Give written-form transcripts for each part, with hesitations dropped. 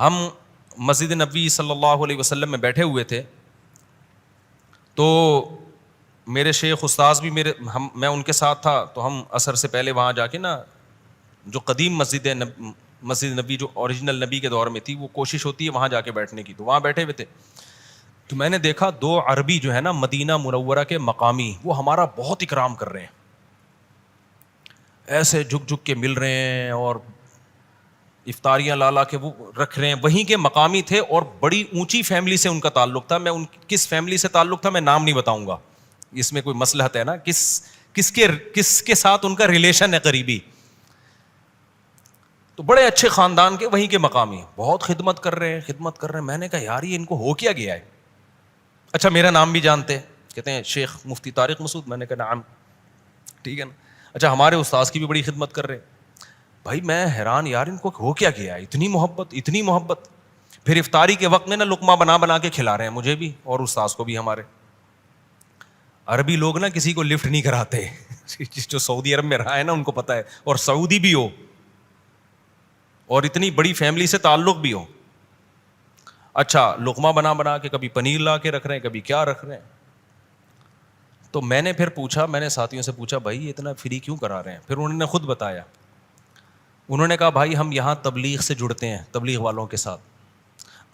ہم مسجد نبوی صلی اللہ علیہ وسلم میں بیٹھے ہوئے تھے, تو میرے شیخ استاذ بھی میں ان کے ساتھ تھا, تو ہم عصر سے پہلے وہاں جا کے نا جو قدیم مسجد ہے, مسجد نبی جو اوریجنل نبی کے دور میں تھی, وہ کوشش ہوتی ہے وہاں جا کے بیٹھنے کی, تو وہاں بیٹھے ہوئے تھے. تو میں نے دیکھا 2 عربی جو ہے نا مدینہ منورہ کے مقامی, وہ ہمارا بہت اکرام کر رہے ہیں, ایسے جھک جھک کے مل رہے ہیں اور افطاریاں لا کے وہ رکھ رہے ہیں. وہیں کے مقامی تھے اور بڑی اونچی فیملی سے ان کا تعلق تھا. میں ان کس فیملی سے تعلق تھا میں نام نہیں بتاؤں گا, اس میں کوئی مصلحت ہے نا, کس کے ساتھ ان کا ریلیشن ہے قریبی. تو بڑے اچھے خاندان کے وہیں کے مقامی, بہت خدمت کر رہے ہیں. میں نے کہا یار یہ ان کو ہو کیا گیا ہے. اچھا میرا نام بھی جانتے, کہتے ہیں شیخ مفتی طارق مسعود. میں نے کہا نعم, ٹھیک ہے نا. اچھا ہمارے استاذ کی بھی بڑی خدمت کر رہے ہیں. بھائی میں حیران, یار ان کو ہو کیا گیا ہے, اتنی محبت. پھر افطاری کے وقت میں نا لقمہ بنا کے کھلا رہے ہیں مجھے بھی اور استاذ کو بھی. ہمارے عربی لوگ نا کسی کو لفٹ نہیں کراتے, جو سعودی عرب میں رہا ہے نا ان کو پتا ہے, اور سعودی بھی ہو اور اتنی بڑی فیملی سے تعلق بھی ہو. اچھا لقمہ بنا کے کبھی پنیر لا کے رکھ رہے ہیں, کبھی کیا رکھ رہے ہیں. تو میں نے پھر پوچھا, میں نے ساتھیوں سے پوچھا بھائی اتنا فری کیوں کرا رہے ہیں. پھر انہوں نے خود بتایا, انہوں نے کہا بھائی ہم یہاں تبلیغ سے جڑتے ہیں, تبلیغ والوں کے ساتھ.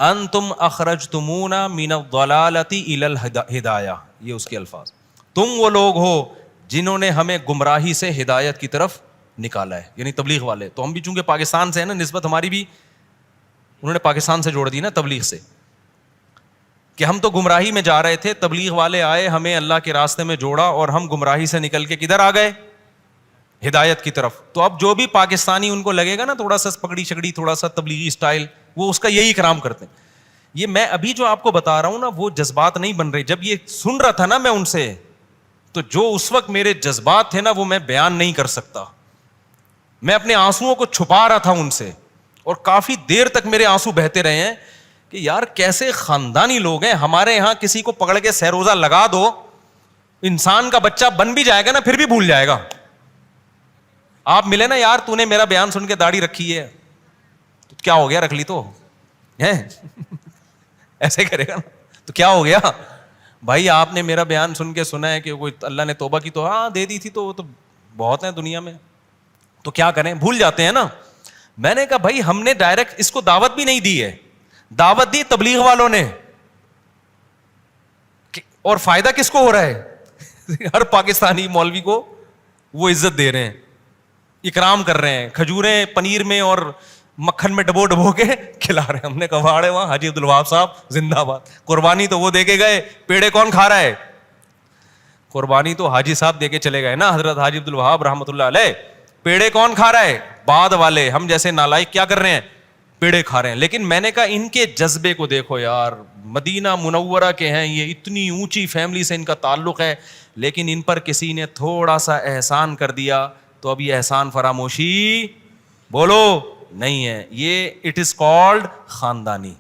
انتم اخرجتمونا من الضلالۃ الی الہدایہ, یہ اس کے الفاظ. تم وہ لوگ ہو جنہوں نے ہمیں گمراہی سے ہدایت کی طرف نکالا ہے, یعنی تبلیغ والے. تو ہم بھی چونکہ پاکستان سے ہیں نا, نسبت ہماری بھی انہوں نے پاکستان سے جوڑ دی نا تبلیغ سے, کہ ہم تو گمراہی میں جا رہے تھے, تبلیغ والے آئے ہمیں اللہ کے راستے میں جوڑا اور ہم گمراہی سے نکل کے کدھر آ گئے, ہدایت کی طرف. تو اب جو بھی پاکستانی ان کو لگے گا نا تھوڑا سا پگڑی شگڑی, تھوڑا سا تبلیغی اسٹائل, وہ اس کا یہی اکرام کرتے ہیں. یہ میں ابھی جو آپ کو بتا رہا ہوں نا وہ جذبات نہیں بن رہے. جب یہ سن رہا تھا نا میں ان سے, تو جو اس وقت میرے جذبات تھے نا وہ میں بیان نہیں کر سکتا. میں اپنے آنسوؤں کو چھپا رہا تھا ان سے, اور کافی دیر تک میرے آنسو بہتے رہے ہیں کہ یار کیسے خاندانی لوگ ہیں. ہمارے یہاں کسی کو پکڑ کے سہروزہ لگا دو, انسان کا بچہ بن بھی جائے گا نا پھر بھی بھول جائے گا. آپ ملے نا, یار تو نے میرا بیان سن کے داڑھی رکھی ہے, تو کیا ہو گیا, رکھ لی تو ہے ایسے کرے گا نا, تو کیا ہو گیا بھائی, آپ نے میرا بیان سن کے سنا ہے کہ کوئی اللہ نے توبہ کی تو ہاں دے دی تھی, تو وہ تو بہت ہیں دنیا میں, تو کیا کریں, بھول جاتے ہیں نا. میں نے کہا بھائی ہم نے ڈائریکٹ اس کو دعوت بھی نہیں دی ہے, دعوت دی تبلیغ والوں نے, اور فائدہ کس کو ہو رہا ہے ہر پاکستانی مولوی کو وہ عزت دے رہے ہیں, اکرام کر رہے ہیں, کھجوریں پنیر میں اور مکھن میں ڈبو کے کھلا رہے ہیں. ہم نے کہا واڑے وہاں حاجی عبدالوہاب صاحب زندہ باد. قربانی تو وہ دے کے گئے, پیڑے کون کھا رہا ہے, قربانی تو حاجی صاحب دے کے چلے گئے نا, حضرت حاجی عبدالوہاب رحمۃ اللہ علیہ. پیڑے کون کھا رہا ہے, بعد والے, ہم جیسے نالائق کیا کر رہے ہیں, پیڑے کھا رہے ہیں. لیکن میں نے کہا ان کے جذبے کو دیکھو یار, مدینہ منورہ کے ہیں یہ, اتنی اونچی فیملی سے ان کا تعلق ہے, لیکن ان پر کسی نے تھوڑا سا احسان کر دیا تو اب یہ احسان فراموشی بولو نہیں ہے. یہ اٹ از کالڈ خاندانی.